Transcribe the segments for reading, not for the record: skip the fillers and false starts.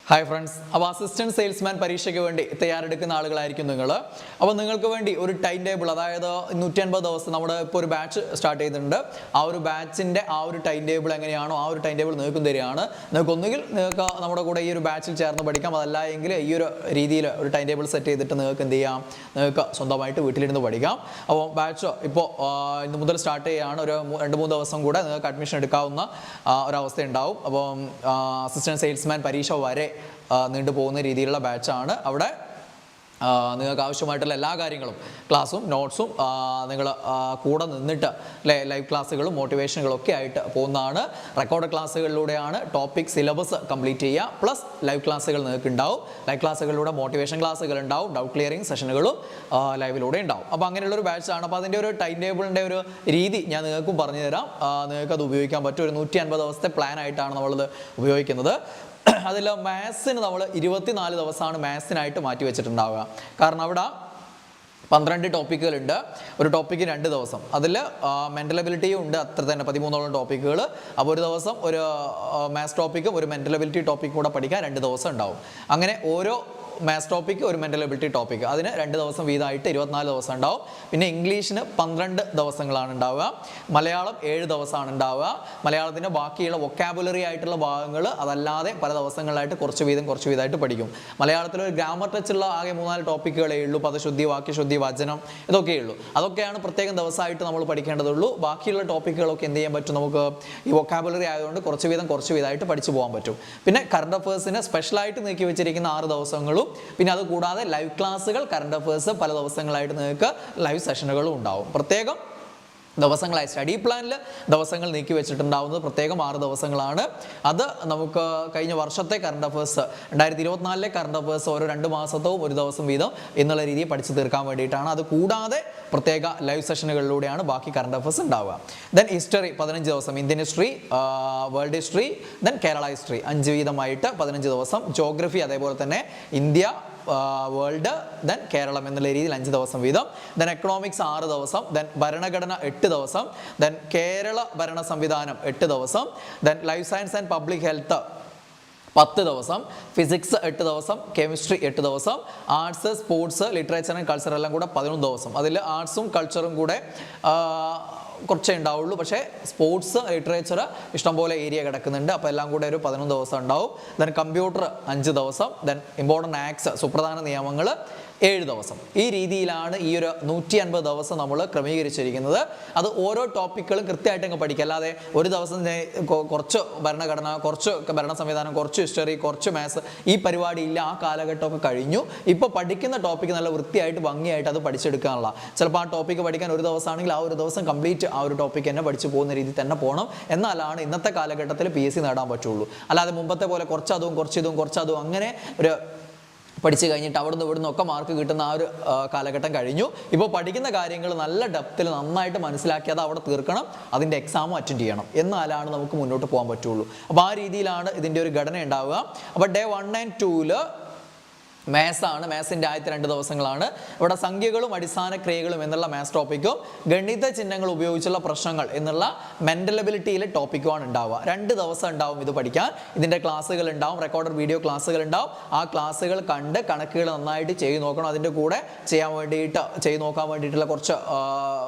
Hi friends, അപ്പോൾ assistant salesman പരീക്ഷയ്ക്ക് വേണ്ടി തയ്യാറെടുക്കുന്ന ആളുകളായിരിക്കും നിങ്ങൾ. അപ്പോൾ നിങ്ങൾക്ക് വേണ്ടി ഒരു ടൈം ടേബിൾ, അതായത് 150 ദിവസം നമ്മുടെ ഇപ്പോൾ ഒരു ബാച്ച് സ്റ്റാർട്ട് ചെയ്തിട്ടുണ്ട്. ആ ഒരു ബാച്ചിൻ്റെ ആ ഒരു ടൈം ടേബിൾ എങ്ങനെയാണോ ആ ഒരു ടൈം ടേബിൾ നിങ്ങൾക്ക് തരികയാണ്. നിങ്ങൾക്ക് ഒന്നുകിൽ നിങ്ങൾക്ക് നമ്മുടെ കൂടെ ഈ ഒരു ബാച്ചിൽ ചേർന്ന് പഠിക്കാം, അതല്ല എങ്കിൽ ഈ ഒരു രീതിയിൽ ഒരു ടൈം ടേബിൾ സെറ്റ് ചെയ്തിട്ട് നിങ്ങൾക്ക് എന്ത് ചെയ്യാം, നിങ്ങൾക്ക് സ്വന്തമായിട്ട് വീട്ടിലിരുന്ന് പഠിക്കാം. അപ്പോൾ ബാച്ച് ഇപ്പോൾ ഇന്ന് മുതൽ സ്റ്റാർട്ട് ചെയ്യുകയാണ്. ഒരു 2-3 ദിവസം കൂടെ നിങ്ങൾക്ക് അഡ്മിഷൻ എടുക്കാവുന്ന ഒരവസ്ഥ ഉണ്ടാവും. അപ്പോൾ അസിസ്റ്റൻറ്റ് സെയിൽസ്മാൻ പരീക്ഷ വരെ നീണ്ടുപോകുന്ന രീതിയിലുള്ള ബാച്ചാണ്. അവിടെ നിങ്ങൾക്ക് ആവശ്യമായിട്ടുള്ള എല്ലാ കാര്യങ്ങളും, ക്ലാസ്സും നോട്ട്സും നിങ്ങൾ കൂടെ നിന്നിട്ട് ലൈവ് ക്ലാസ്സുകളും മോട്ടിവേഷനുകളൊക്കെ ആയിട്ട് പോകുന്നതാണ്. റെക്കോർഡ് ക്ലാസ്സുകളിലൂടെയാണ് ടോപ്പിക് സിലബസ് കംപ്ലീറ്റ് ചെയ്യുക. പ്ലസ് ലൈവ് ക്ലാസ്സുകൾ നിങ്ങൾക്ക് ഉണ്ടാവും. ലൈവ് ക്ലാസ്സുകളിലൂടെ മോട്ടിവേഷൻ ക്ലാസ്സുകൾ ഉണ്ടാവും, ഡൗട്ട് ക്ലിയറിംഗ് സെഷനുകളും ലൈവിലൂടെ ഉണ്ടാവും. അപ്പോൾ അങ്ങനെയുള്ളൊരു ബാച്ചാണ്. അപ്പോൾ അതിൻ്റെ ഒരു ടൈം ടേബിളിൻ്റെ ഒരു രീതി ഞാൻ നിങ്ങൾക്കും പറഞ്ഞു തരാം. നിങ്ങൾക്കത് ഉപയോഗിക്കാൻ പറ്റും. ഒരു 150 ദിവസത്തെ പ്ലാൻ ആയിട്ടാണ് നമ്മളിത് ഉപയോഗിക്കുന്നത്. അതിൽ മാത്സിന് നമ്മൾ 24 ദിവസമാണ് മാത്സിനായിട്ട് മാറ്റി വെച്ചിട്ടുണ്ടാവുക. കാരണം അവിടെ 12 ടോപ്പിക്കുകളുണ്ട്. ഒരു ടോപ്പിക്ക് 2 ദിവസം. അതിൽ മെൻ്റൽ എബിലിറ്റിയും ഉണ്ട്, അത്ര തന്നെ 13ഓളം ടോപ്പിക്കുകൾ. അപ്പോൾ ഒരു ദിവസം ഒരു മാത്സ് ടോപ്പിക്കും ഒരു മെൻ്റൽ എബിലിറ്റി ടോപ്പിക്കും കൂടെ പഠിക്കാൻ 2 ദിവസം ഉണ്ടാവും. അങ്ങനെ ഓരോ മാത്സ് ടോപ്പിക്ക് ഒരു മെൻ്റൽ എബിലിറ്റി ടോപ്പിക്ക്, അതിന് 2 ദിവസം വീതമായിട്ട് 24 ദിവസം ഉണ്ടാവും. പിന്നെ ഇംഗ്ലീഷിന് 12 ദിവസങ്ങളാണ് ഉണ്ടാവുക. മലയാളം 7 ദിവസമാണ് ഉണ്ടാവുക. മലയാളത്തിൻ്റെ ബാക്കിയുള്ള വൊക്കാബുലറി ആയിട്ടുള്ള ഭാഗങ്ങൾ അതല്ലാതെ പല ദിവസങ്ങളിലായിട്ട് കുറച്ച് വീതമായിട്ട് പഠിക്കും. മലയാളത്തിലൊരു ഗ്രാമർ ടച്ചുള്ള ആകെ 3-4 ടോപ്പിക്കുകളേ ഉള്ളൂ. പദശുദ്ധി, വാക്യശുദ്ധി, വചനം, ഇതൊക്കെയേ ഉള്ളൂ. അതൊക്കെയാണ് പ്രത്യേകം ദിവസമായിട്ട് നമ്മൾ പഠിക്കേണ്ടതുള്ളൂ. ബാക്കിയുള്ള ടോപ്പിക്കുകളൊക്കെ എന്ത് ചെയ്യാൻ പറ്റും, നമുക്ക് ഈ വൊക്കാബുലറി ആയതുകൊണ്ട് കുറച്ച് വീതമായിട്ട് പഠിച്ചു പോകാൻ പറ്റും. പിന്നെ കറണ്ട് അഫേഴ്സിന് സ്പെഷ്യലായിട്ട് നീക്കി വെച്ചിരിക്കുന്ന 6 ദിവസങ്ങളും, പിന്നെ അത് കൂടാതെ ലൈവ് ക്ലാസ്സുകൾ, കറണ്ട് അഫേഴ്സ് പല ദിവസങ്ങളായിട്ട് നിങ്ങൾക്ക് ലൈവ് സെഷനുകളും ഉണ്ടാവും. പ്രത്യേകം ദിവസങ്ങളായി സ്റ്റഡി പ്ലാനിൽ ദിവസങ്ങൾ നീക്കി വെച്ചിട്ടുണ്ടാവുന്നത് പ്രത്യേകം 6 ദിവസങ്ങളാണ്. അത് നമുക്ക് കഴിഞ്ഞ വർഷത്തെ കറണ്ട് അഫേഴ്സ് 2024 കറണ്ട് അഫേഴ്സ് ഓരോ 2 മാസത്തവും ഒരു ദിവസം വീതം എന്നുള്ള രീതിയിൽ പഠിച്ചു തീർക്കാൻ വേണ്ടിയിട്ടാണ്. അത് കൂടാതെ പ്രത്യേക ലൈവ് സെഷനുകളിലൂടെയാണ് ബാക്കി കറണ്ട് അഫേഴ്സ് ഉണ്ടാവുക. ദെൻ ഹിസ്റ്ററി 15 ദിവസം, Indian history, world history, then Kerala history 5 വീതമായിട്ട് 15 ദിവസം. ജോഗ്രഫി അതേപോലെ തന്നെ ഇന്ത്യ, വേൾഡ്, ദെൻ കേരളം എന്നുള്ള രീതിയിൽ 5 ദിവസം വീതം. ദെൻ എക്കണോമിക്സ് 6 ദിവസം. ദെൻ ഭരണഘടന 8 ദിവസം. ദെൻ കേരള ഭരണ സംവിധാനം 8 ദിവസം. Then life science and public health 10 ദിവസം. ഫിസിക്സ് 8 ദിവസം. കെമിസ്ട്രി 8 ദിവസം. Arts, sports, literature and culture എല്ലാം കൂടെ 11 ദിവസം. അതിൽ ആർട്സും കൾച്ചറും കൂടെ കുറച്ചേ ഉണ്ടാവുള്ളൂ. പക്ഷേ സ്പോർട്സ്, ലിറ്ററേച്ചർ ഇഷ്ടംപോലെ ഏരിയ കിടക്കുന്നുണ്ട്. അപ്പോൾ എല്ലാം കൂടെ ഒരു 11 ദിവസം ഉണ്ടാവും. ദെൻ കമ്പ്യൂട്ടർ 5 ദിവസം. ദെൻ ഇമ്പോർട്ടൻ്റ് ആക്ട്സ്, സുപ്രധാന നിയമങ്ങൾ 7 ദിവസം. ഈ രീതിയിലാണ് ഈ ഒരു 150 ദിവസം നമ്മൾ ക്രമീകരിച്ചിരിക്കുന്നത്. അത് ഓരോ ടോപ്പിക്കുകളും കൃത്യമായിട്ട് അങ്ങ് പഠിക്കുക. അല്ലാതെ ഒരു ദിവസം കുറച്ച് ഭരണഘടന, കുറച്ച് ഭരണ സംവിധാനം, കുറച്ച് ഹിസ്റ്ററി, കുറച്ച് മാത്സ്, ഈ പരിപാടി ഇല്ല. ആ കാലഘട്ടമൊക്കെ കഴിഞ്ഞു. ഇപ്പോൾ പഠിക്കുന്ന ടോപ്പിക്ക് നല്ല വൃത്തിയായിട്ട് ഭംഗിയായിട്ട് അത് പഠിച്ചെടുക്കാനുള്ള, ചിലപ്പോൾ ആ ടോപ്പിക്ക് പഠിക്കാൻ ഒരു ദിവസമാണെങ്കിൽ ആ ഒരു ദിവസം കംപ്ലീറ്റ് ആ ഒരു ടോപ്പിക്ക് തന്നെ പഠിച്ചു പോകുന്ന രീതിയിൽ തന്നെ പോകണം. എന്നാലാണ് ഇന്നത്തെ കാലഘട്ടത്തിൽ PSC നേടാൻ പറ്റുള്ളൂ. അല്ലാതെ മുമ്പത്തെ പോലെ കുറച്ചതും അങ്ങനെ ഒരു പഠിച്ചു കഴിഞ്ഞിട്ട് അവിടുന്ന് ഇവിടുന്ന് ഒക്കെ മാർക്ക് കിട്ടുന്ന ആ ഒരു കാലഘട്ടം കഴിഞ്ഞു. ഇപ്പോൾ പഠിക്കുന്ന കാര്യങ്ങൾ നല്ല ഡെപ്തിൽ നന്നായിട്ട് മനസ്സിലാക്കി അത് അവിടെ തീർക്കണം. അതിൻ്റെ എക്സാമും അറ്റൻഡ് ചെയ്യണം. എന്നാലാണ് നമുക്ക് മുന്നോട്ട് പോകാൻ പറ്റുള്ളൂ. അപ്പോൾ ആ രീതിയിലാണ് ഇതിൻ്റെ ഒരു ഘടന ഉണ്ടാവുക. അപ്പോൾ ഡേ 1 and 2 മാത്സാണ്. മാത്സിൻ്റെ ആദ്യത്തെ 2 ദിവസങ്ങളാണ്. ഇവിടെ സംഖ്യകളും അടിസ്ഥാന ക്രിയകളും എന്നുള്ള മാത്സ് ടോപ്പിക്കും ഗണിത ചിഹ്നങ്ങൾ ഉപയോഗിച്ചുള്ള പ്രശ്നങ്ങൾ എന്നുള്ള മെൻ്റൽ എബിലിറ്റിയിലെ ടോപ്പിക്കുമാണ് ഉണ്ടാവുക. 2 ദിവസം ഉണ്ടാവും ഇത് പഠിക്കാൻ. ഇതിൻ്റെ ക്ലാസ്സുകൾ ഉണ്ടാവും, റെക്കോർഡഡ് വീഡിയോ ക്ലാസ്സുകൾ ഉണ്ടാവും. ആ ക്ലാസ്സുകൾ കണ്ട് കണക്കുകൾ നന്നായിട്ട് ചെയ്ത് നോക്കണം. അതിൻ്റെ കൂടെ ചെയ്ത് നോക്കാൻ വേണ്ടിയിട്ടുള്ള കുറച്ച്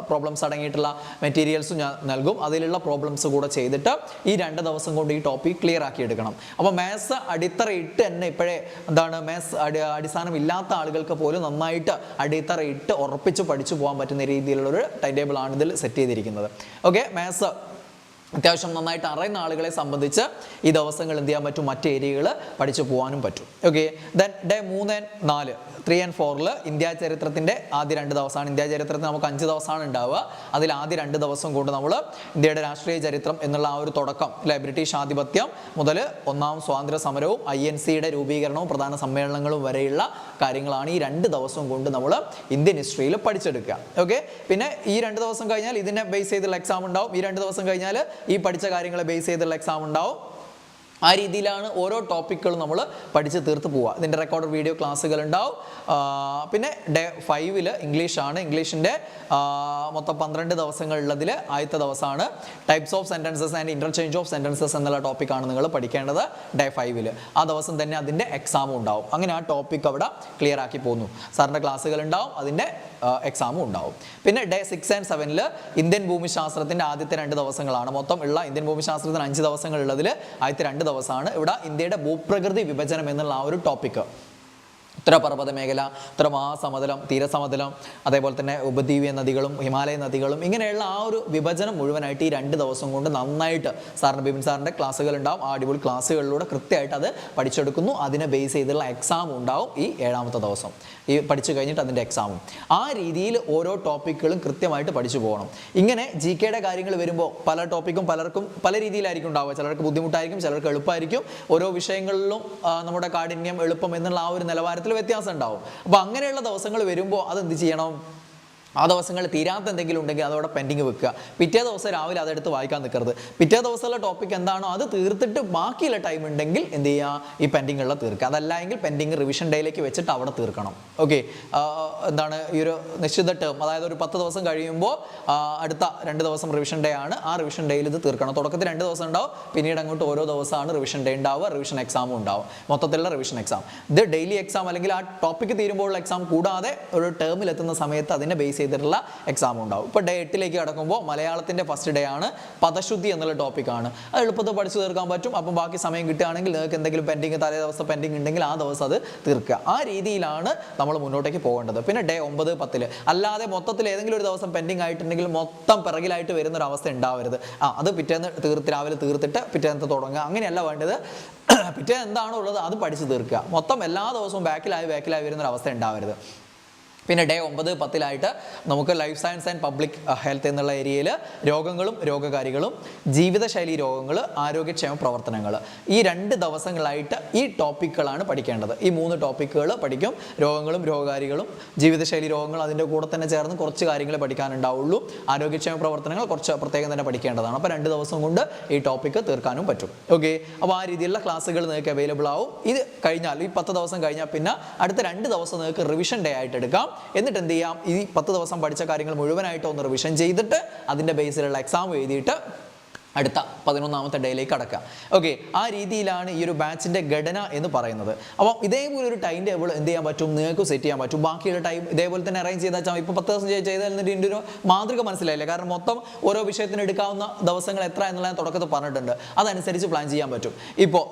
പ്രോബ്ലംസ് അടങ്ങിയിട്ടുള്ള മെറ്റീരിയൽസും ഞാൻ നൽകും. അതിലുള്ള പ്രോബ്ലംസ് കൂടെ ചെയ്തിട്ട് ഈ 2 ദിവസം കൊണ്ട് ഈ ടോപ്പിക് ക്ലിയർ ആക്കി എടുക്കണം. അപ്പോൾ മാത്സ് അടിത്തറ ഇട്ട് തന്നെ ഇപ്പോഴേ മാത്സ് അടിസ്ഥാനം ഇല്ലാത്ത ആളുകൾക്ക് പോലും നന്നായിട്ട് അടിത്തറ ഇട്ട് ഉറപ്പിച്ച് പഠിച്ചു പോകാൻ പറ്റുന്ന രീതിയിലുള്ളൊരു ടൈം ടേബിളാണ് ഇതിൽ സെറ്റ് ചെയ്തിരിക്കുന്നത്. ഓക്കെ, മാത്സ് അത്യാവശ്യം നന്നായിട്ട് അറിയുന്ന ആളുകളെ സംബന്ധിച്ച് ഈ ദിവസങ്ങൾ എന്ത് ചെയ്യാൻ പറ്റും, മറ്റ് ഏരിയകൾ പഠിച്ചു പോകാനും പറ്റും. Okay, then day 3 and 4 3 and 4 India ചരിത്രത്തിൻ്റെ ആദ്യ 2 ദിവസമാണ്. ഇന്ത്യ ചരിത്രത്തിൽ നമുക്ക് 5 ദിവസമാണ് ഉണ്ടാവുക. അതിൽ ആദ്യ 2 ദിവസം കൊണ്ട് നമ്മൾ ഇന്ത്യയുടെ രാഷ്ട്രീയ ചരിത്രം എന്നുള്ള ആ ഒരു തുടക്കം, ബ്രിട്ടീഷ് ആധിപത്യം മുതൽ 1ാം സ്വാതന്ത്ര്യ സമരവും INCയുടെ രൂപീകരണവും പ്രധാന സമ്മേളനങ്ങളും വരെയുള്ള കാര്യങ്ങളാണ് ഈ 2 ദിവസം കൊണ്ട് നമ്മൾ ഇന്ത്യൻ ഹിസ്റ്ററിയിൽ പഠിച്ചെടുക്കുക. ഓക്കെ, പിന്നെ ഈ 2 ദിവസം കഴിഞ്ഞാൽ ഇതിനെ ബേസ് ചെയ്തുള്ള എക്സാം ഉണ്ടാവും. ഈ 2 ദിവസം കഴിഞ്ഞാൽ ഈ പഠിച്ച കാര്യങ്ങളെ ബേസ് ചെയ്തുള്ള എക്സാം ഉണ്ടാവും. ആ രീതിയിലാണ് ഓരോ ടോപ്പിക്കുകളും നമ്മൾ പഠിച്ച് തീർത്ത് പോവുക. ഇതിൻ്റെ റെക്കോർഡ് വീഡിയോ ക്ലാസ്സുകൾ ഉണ്ടാവും. പിന്നെ ഡേ 5 ഇംഗ്ലീഷാണ്. ഇംഗ്ലീഷിൻ്റെ മൊത്തം 12 ദിവസങ്ങളുള്ളതിൽ ആദ്യത്തെ ദിവസമാണ് types of sentences and interchange of sentences എന്നുള്ള ടോപ്പിക്കാണ് നിങ്ങൾ പഠിക്കേണ്ടത് ഡേ 5. ആ ദിവസം തന്നെ അതിൻ്റെ എക്സാമും ഉണ്ടാവും. അങ്ങനെ ആ ടോപ്പിക്ക് അവിടെ ക്ലിയർ ആക്കി പോകുന്നു. സാറിൻ്റെ ക്ലാസ്സുകൾ ഉണ്ടാവും, അതിൻ്റെ എക്സാമും ഉണ്ടാവും. പിന്നെ ഡേ 6 and 7 ഇന്ത്യൻ ഭൂമിശാസ്ത്രത്തിൻ്റെ ആദ്യത്തെ 2 ദിവസങ്ങളാണ്. മൊത്തം ഉള്ള ഇന്ത്യൻ ഭൂമിശാസ്ത്രത്തിന് 5 ദിവസങ്ങളുള്ളതിൽ ആദ്യത്തെ 2 ദിവസമാണ് ഇവിടെ ഇന്ത്യയുടെ ഭൂപ്രകൃതി വിഭജനം എന്നുള്ള ആ ഒരു ടോപ്പിക്ക്. ഉത്തരപർവ്വത മേഖല, ഉത്തരമഹാസമതലം, തീരസമതലം, അതേപോലെ തന്നെ ഉപദ്വീപീയ നദികളും ഹിമാലയ നദികളും, ഇങ്ങനെയുള്ള ആ ഒരു വിഭജനം മുഴുവനായിട്ട് ഈ 2 ദിവസം കൊണ്ട് നന്നായിട്ട് സാറിന് ബിപിൻ സാറിൻ്റെ ക്ലാസ്സുകൾ ഉണ്ടാവും. ആ അടിപൊളി ക്ലാസ്സുകളിലൂടെ കൃത്യമായിട്ട് അത് പഠിച്ചെടുക്കുന്നു. അതിനെ ബേസ് ചെയ്തുള്ള എക്സാം ഉണ്ടാവും ഈ 7ാമത്തെ ദിവസം. ഈ പഠിച്ചു കഴിഞ്ഞിട്ട് അതിൻ്റെ എക്സാമും. ആ രീതിയിൽ ഓരോ ടോപ്പിക്കുകളും കൃത്യമായിട്ട് പഠിച്ചു പോകണം. ഇങ്ങനെ GK കാര്യങ്ങൾ വരുമ്പോൾ പല ടോപ്പിക്കും പലർക്കും പല രീതിയിലായിരിക്കും ഉണ്ടാവുക. ചിലർക്ക് ബുദ്ധിമുട്ടായിരിക്കും, ചിലർക്ക് എളുപ്പമായിരിക്കും. ഓരോ വിഷയങ്ങളിലും നമ്മുടെ കാഠിന്യം, എളുപ്പം എന്നുള്ള ആ ഒരു നിലവാരത്തിൽ വ്യത്യാസം ഉണ്ടാവും. അപ്പോൾ അങ്ങനെയുള്ള ദിവസങ്ങൾ വരുമ്പോൾ അതെന്ത് ചെയ്യണം? ആ ദിവസങ്ങളിൽ തീരാത്ത എന്തെങ്കിലും ഉണ്ടെങ്കിൽ അതോടെ പെൻഡിങ് വെക്കുക. പിറ്റേ ദിവസം രാവിലെ അതെടുത്ത് വായിക്കാൻ നിൽക്കരുത്. പിറ്റേ ദിവസമുള്ള ടോപ്പിക് എന്താണോ അത് തീർത്തിട്ട് ബാക്കിയുള്ള ടൈം ഉണ്ടെങ്കിൽ എന്ത് ചെയ്യുക? ഈ പെൻഡിങ്ങുള്ള തീർക്കുക. അതല്ല എങ്കിൽ പെൻഡിങ് റിവിഷൻ ഡേയിലേക്ക് വെച്ചിട്ട് അവിടെ തീർക്കണം. ഓക്കെ, എന്താണ് ഈ ഒരു നിശ്ചിത ടേം, അതായത് ഒരു 10 ദിവസം കഴിയുമ്പോൾ അടുത്ത 2 ദിവസം റിവിഷൻ ഡേ ആണ്. ആ റിവിഷൻ ഡേയിൽ ഇത് തീർക്കണം. തുടക്കത്തിൽ 2 ദിവസം ഉണ്ടാവും, പിന്നീട് അങ്ങോട്ട് ഓരോ ദിവസമാണ് റിവിഷൻ ഡേ ഉണ്ടാവുക, റിവിഷൻ എക്സാമും ഉണ്ടാവും. മൊത്തത്തിലുള്ള റിവിഷൻ എക്സാം. ഇത് ഡെയിലി എക്സാം അല്ലെങ്കിൽ ആ ടോപ്പിക്ക് തീരുമ്പോഴുള്ള എക്സാം കൂടാതെ ഒരു ടേമിൽ എത്തുന്ന സമയത്ത് അതിനെ ബേസ് ചെയ്തിട്ടുള്ള എക്സാം ഉണ്ടാവും. ഇപ്പോൾ ഡേ 8 കടക്കുമ്പോൾ മലയാളത്തിൻ്റെ ഫസ്റ്റ് ഡേ ആണ്. പദശുദ്ധി എന്നുള്ള ടോപ്പിക്കാണ്. അത് എളുപ്പത്തിൽ പഠിച്ചു തീർക്കാൻ പറ്റും. അപ്പം ബാക്കി സമയം കിട്ടുകയാണെങ്കിൽ നിങ്ങൾക്ക് എന്തെങ്കിലും പെൻഡിങ്, തലേ ദിവസം പെൻഡിങ് ഉണ്ടെങ്കിൽ ആ ദിവസം അത് തീർക്കുക. ആ രീതിയിലാണ് നമ്മൾ മുന്നോട്ടേക്ക് പോകേണ്ടത്. പിന്നെ ഡേ 9, 10 അല്ലാതെ മൊത്തത്തിൽ ഏതെങ്കിലും ഒരു ദിവസം പെൻഡിങ് ആയിട്ടുണ്ടെങ്കിൽ മൊത്തം പിറകിലായിട്ട് വരുന്ന ഒരു അവസ്ഥ ഉണ്ടാവരുത്. അത് പിറ്റേന്ന് രാവിലെ തീർത്തിട്ട് പിറ്റേന്ന് തുടങ്ങുക, അങ്ങനെയല്ല വേണ്ടത്. പിറ്റേന്ന് എന്താണോ ഉള്ളത് അത് പഠിച്ച് തീർക്കുക. മൊത്തം എല്ലാ ദിവസവും ബാക്കിലായി വരുന്നൊരു അവസ്ഥ ഉണ്ടാവരുത്. പിന്നെ ഡേ 9, 10 നമുക്ക് life science and public health എന്നുള്ള ഏരിയയിൽ രോഗങ്ങളും രോഗകാരികളും, ജീവിതശൈലി രോഗങ്ങൾ, ആരോഗ്യക്ഷേമ പ്രവർത്തനങ്ങൾ, ഈ 2 ദിവസങ്ങളായിട്ട് ഈ ടോപ്പിക്കുകളാണ് പഠിക്കേണ്ടത്. ഈ 3 ടോപ്പിക്കുകൾ പഠിക്കും. രോഗങ്ങളും രോഗകാരികളും ജീവിതശൈലി രോഗങ്ങൾ അതിൻ്റെ കൂടെ തന്നെ ചേർന്ന് കുറച്ച് കാര്യങ്ങൾ പഠിക്കാനുണ്ടാവുള്ളൂ. ആരോഗ്യക്ഷേമ പ്രവർത്തനങ്ങൾ കുറച്ച് പ്രത്യേകം തന്നെ പഠിക്കേണ്ടതാണ്. അപ്പോൾ 2 ദിവസം കൊണ്ട് ഈ ടോപ്പിക്ക് തീർക്കാനും പറ്റും. ഓക്കെ, അപ്പോൾ ആ രീതിയിലുള്ള ക്ലാസ്സുകൾ നിങ്ങൾക്ക് അവൈലബിൾ ആവും. ഇത് കഴിഞ്ഞാൽ ഈ 10 ദിവസം കഴിഞ്ഞാൽ പിന്നെ അടുത്ത 2 ദിവസം നിങ്ങൾക്ക് റിവിഷൻ ഡേ ആയിട്ട് എടുക്കാം. എന്നിട്ട് എന്ത് ചെയ്യാം? ഈ 10 ദിവസം പഠിച്ച കാര്യങ്ങൾ മുഴുവനായിട്ട് ഒന്ന് റിവിഷൻ ചെയ്തിട്ട് അതിൻ്റെ ബേസിലുള്ള എക്സാം എഴുതിയിട്ട് അടുത്ത 11ാമത്തെ ഡേയിലേക്ക് കടക്കുക. ഓക്കെ, ആ രീതിയിലാണ് ഈ ഒരു ബാച്ചിൻ്റെ ഘടന എന്ന് പറയുന്നത്. അപ്പം ഇതേപോലെ ഒരു ടൈം ടേബിൾ എന്ത് ചെയ്യാൻ പറ്റും? നിങ്ങൾക്ക് സെറ്റ് ചെയ്യാൻ പറ്റും. ബാക്കിയുള്ള ടൈം ഇതേപോലെ തന്നെ അറേഞ്ച് ചെയ്താൽ വെച്ചാൽ ഇപ്പോൾ 10 ദിവസം ചെയ്താൽ എന്നിട്ട് ഇതിൻ്റെ ഒരു മാതൃക മനസ്സിലായില്ല. കാരണം മൊത്തം ഓരോ വിഷയത്തിന് എടുക്കാവുന്ന ദിവസങ്ങൾ എത്ര എന്നുള്ളത് തുടക്കത്തിൽ പറഞ്ഞിട്ടുണ്ട്. അതനുസരിച്ച് പ്ലാൻ ചെയ്യാൻ പറ്റും. ഇപ്പോൾ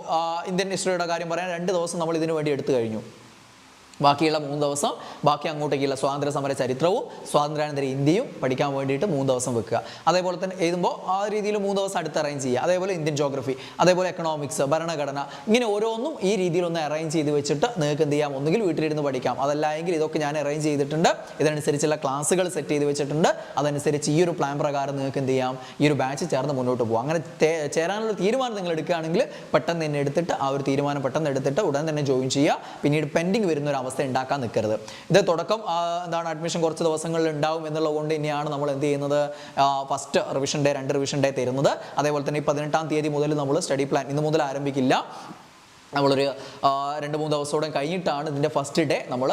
ഇന്ത്യൻ ഹിസ്റ്ററിയുടെ കാര്യം പറയാൻ 2 ദിവസം നമ്മൾ ഇതിനു വേണ്ടി എടുത്തു കഴിഞ്ഞു. ബാക്കിയുള്ള 3 ദിവസം ബാക്കി അങ്ങോട്ടേക്കുള്ള സ്വാതന്ത്ര്യ സമര ചരിത്രവും സ്വാതന്ത്ര്യാനന്തര ഇന്ത്യയും പഠിക്കാൻ വേണ്ടിയിട്ട് 3 ദിവസം വെക്കുക. അതേപോലെ തന്നെ എഴുതുമ്പോൾ ആ രീതിയിൽ 3 ദിവസം അടുത്ത് അറേഞ്ച് ചെയ്യുക. അതേപോലെ ഇന്ത്യൻ ജോഗ്രഫി, അതേപോലെ എക്കണോമിക്സ്, ഭരണഘടന, ഇങ്ങനെ ഓരോന്നും ഈ രീതിയിലൊന്ന് അറേഞ്ച് ചെയ്ത് വെച്ചിട്ട് നിങ്ങൾക്ക് എന്ത് ചെയ്യാം? ഒന്നുകിൽ വീട്ടിലിരുന്ന് പഠിക്കാം. അതല്ല എങ്കിൽ ഇതൊക്കെ ഞാൻ അറേഞ്ച് ചെയ്തിട്ടുണ്ട്, ഇതിനനുസരിച്ചുള്ള ക്ലാസ്സുകൾ സെറ്റ് ചെയ്ത് വെച്ചിട്ടുണ്ട്. അതനുസരിച്ച് ഈ ഒരു പ്ലാൻ പ്രകാരം നിങ്ങൾക്ക് എന്ത് ചെയ്യാം? ഈ ഒരു ബാച്ച് ചേർന്ന് മുന്നോട്ട് പോകും. അങ്ങനെ ചേരാനുള്ള തീരുമാനം നിങ്ങൾ എടുക്കുകയാണെങ്കിൽ പെട്ടെന്ന് തന്നെ എടുത്തിട്ട് ആ ഒരു തീരുമാനം പെട്ടെന്ന് എടുത്തിട്ട് ഉടൻ തന്നെ ജോയിൻ ചെയ്യുക. പിന്നീട് പെൻഡിങ് വരുന്ന ഒരു അവസ്ഥ ഉണ്ടാക്കാൻ നിൽക്കരുത്. ഇത് തുടക്കം അഡ്മിഷൻ കുറച്ച് ദിവസങ്ങളിൽ ഉണ്ടാവും എന്നുള്ളത് കൊണ്ട് തന്നെയാണ് നമ്മൾ എന്ത് ചെയ്യുന്നത്? First revision day, 2 revision day തരുന്നത്. അതേപോലെ തന്നെ 18ാം തീയതി മുതൽ നമ്മൾ സ്റ്റഡി പ്ലാൻ ഇന്ന് മുതൽ ആരംഭിക്കില്ല. നമ്മളൊരു 2-3 ദിവസത്തോടെ കഴിഞ്ഞിട്ടാണ് ഇതിൻ്റെ ഫസ്റ്റ് ഡേ നമ്മൾ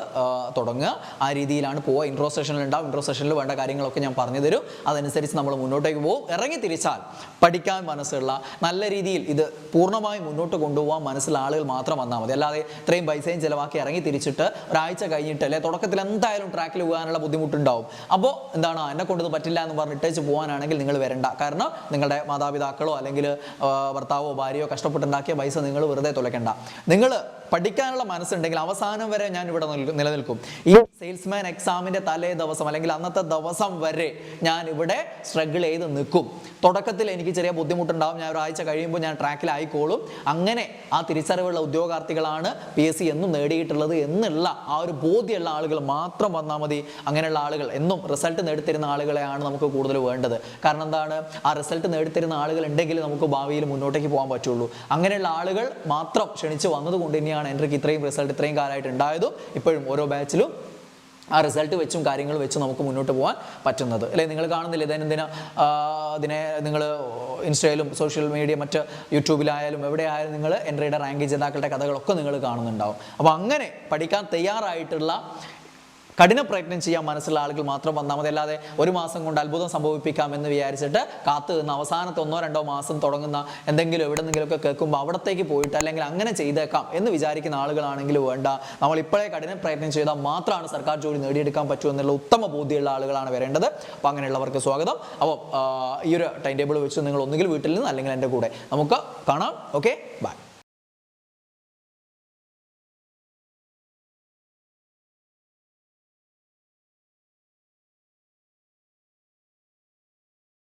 തുടങ്ങുക. ആ രീതിയിലാണ് പോവുക. ഇൻട്രോ സെഷനിൽ ഉണ്ടാവും. ഇൻട്രോ സെഷനിൽ വേണ്ട കാര്യങ്ങളൊക്കെ ഞാൻ പറഞ്ഞു തരും. അതനുസരിച്ച് നമ്മൾ മുന്നോട്ടേക്ക് പോകും. ഇറങ്ങി തിരിച്ചാൽ പഠിക്കാൻ മനസ്സുള്ള, നല്ല രീതിയിൽ ഇത് പൂർണ്ണമായും മുന്നോട്ട് കൊണ്ടുപോകാൻ മനസ്സിലുള്ള ആളുകൾ മാത്രം വന്നാൽ മതി. അല്ലാതെ ഇത്രയും പൈസയും ചിലവാക്കി ഇറങ്ങി തിരിച്ചിട്ട് ഒരാഴ്ച കഴിഞ്ഞിട്ട് അല്ലെ തുടക്കത്തിൽ എന്തായാലും ട്രാക്കിൽ പോകാനുള്ള ബുദ്ധിമുട്ടുണ്ടാവും. അപ്പോൾ എന്താണ്, എന്നെ കൊണ്ടത് പറ്റില്ല എന്ന് പറഞ്ഞിട്ടേച്ച് പോകാനാണെങ്കിൽ നിങ്ങൾ വരണ്ട. കാരണം നിങ്ങളുടെ മാതാപിതാക്കളോ അല്ലെങ്കിൽ ഭർത്താവോ ഭാര്യയോ കഷ്ടപ്പെട്ടുണ്ടാക്കിയ പൈസ നിങ്ങൾ വെറുതെ തുലയ്ക്കേണ്ട. നിങ്ങൾ പഠിക്കാനുള്ള മനസ്സുണ്ടെങ്കിൽ അവസാനം വരെ ഞാൻ ഇവിടെ നിലനിൽക്കും. ഈ സെയിൽസ്മാൻ എക്സാമിൻ്റെ തലേ ദിവസം അല്ലെങ്കിൽ അന്നത്തെ ദിവസം വരെ ഞാൻ ഇവിടെ സ്ട്രഗിൾ ചെയ്ത് നിൽക്കും. തുടക്കത്തിൽ എനിക്ക് ചെറിയ ബുദ്ധിമുട്ടുണ്ടാവും. ഞാൻ ഒരാഴ്ച കഴിയുമ്പോൾ ഞാൻ ട്രാക്കിലായിക്കോളും. അങ്ങനെ ആ തിരിച്ചറിവുള്ള ഉദ്യോഗാർത്ഥികളാണ് PSC എന്നും നേടിയിട്ടുള്ളത് എന്നുള്ള ആ ഒരു ബോധ്യമുള്ള ആളുകൾ മാത്രം വന്നാൽ മതി. അങ്ങനെയുള്ള ആളുകൾ എന്നും റിസൾട്ട് നേടിത്തരുന്ന ആളുകളെയാണ് നമുക്ക് കൂടുതൽ വേണ്ടത്. കാരണം എന്താണ്, ആ റിസൾട്ട് നേടിത്തരുന്ന ആളുകൾ ഉണ്ടെങ്കിൽ നമുക്ക് ഭാവിയിൽ മുന്നോട്ടേക്ക് പോകാൻ പറ്റുള്ളൂ. അങ്ങനെയുള്ള ആളുകൾ മാത്രം ക്ഷണിച്ച് വന്നതുകൊണ്ട് തന്നെയാണ് എനിക്ക് ഇത്രയും റിസൾട്ട് ഇത്രയും കാലമായിട്ട് ഉണ്ടായതും ഇപ്പോഴും ഓരോ ബാച്ചിലും ആ റിസൾട്ട് വെച്ചും കാര്യങ്ങൾ വെച്ചും നമുക്ക് മുന്നോട്ട് പോകാൻ പറ്റുന്നത് അല്ലേ. നിങ്ങൾ കാണുന്നില്ല ഇതിനെ നിങ്ങൾ ഇൻസ്റ്റയിലും സോഷ്യൽ മീഡിയ മറ്റ് യൂട്യൂബിലായാലും എവിടെയായാലും നിങ്ങൾ എൻട്രിയുടെ റാങ്ക് ജേതാക്കളുടെ കഥകളൊക്കെ നിങ്ങൾ കാണുന്നുണ്ടാവും. അപ്പോൾ അങ്ങനെ പഠിക്കാൻ തയ്യാറായിട്ടുള്ള കഠിന പ്രയത്നം ചെയ്യാൻ മനസ്സുള്ള ആളുകൾ മാത്രം വന്നാൽ മതി. അല്ലാതെ ഒരു മാസം കൊണ്ട് അത്ഭുതം സംഭവിപ്പിക്കാം എന്ന് വിചാരിച്ചിട്ട് കാത്തു നിന്ന് അവസാനത്തെ 1-2 മാസം തുടങ്ങുന്ന എന്തെങ്കിലും എവിടെന്നെങ്കിലുമൊക്കെ കേൾക്കുമ്പോൾ അവിടത്തേക്ക് പോയിട്ട് അല്ലെങ്കിൽ അങ്ങനെ ചെയ്തേക്കാം എന്ന് വിചാരിക്കുന്ന ആളുകളാണെങ്കിൽ വേണ്ട. നമ്മൾ ഇപ്പോഴേ കഠിന പ്രയത്നം ചെയ്താൽ മാത്രമാണ് സർക്കാർ ജോലി നേടിയെടുക്കാൻ പറ്റൂ എന്നുള്ള ഉത്തമ ബോധ്യമുള്ള ആളുകളാണ് വരേണ്ടത്. അപ്പോൾ അങ്ങനെയുള്ളവർക്ക് സ്വാഗതം. അപ്പോൾ ഈ ഒരു ടൈം ടേബിൾ വെച്ച് നിങ്ങൾ ഒന്നുകിൽ വീട്ടിൽ നിന്ന് അല്ലെങ്കിൽ എൻ്റെ കൂടെ നമുക്ക് കാണാം. Okay, by.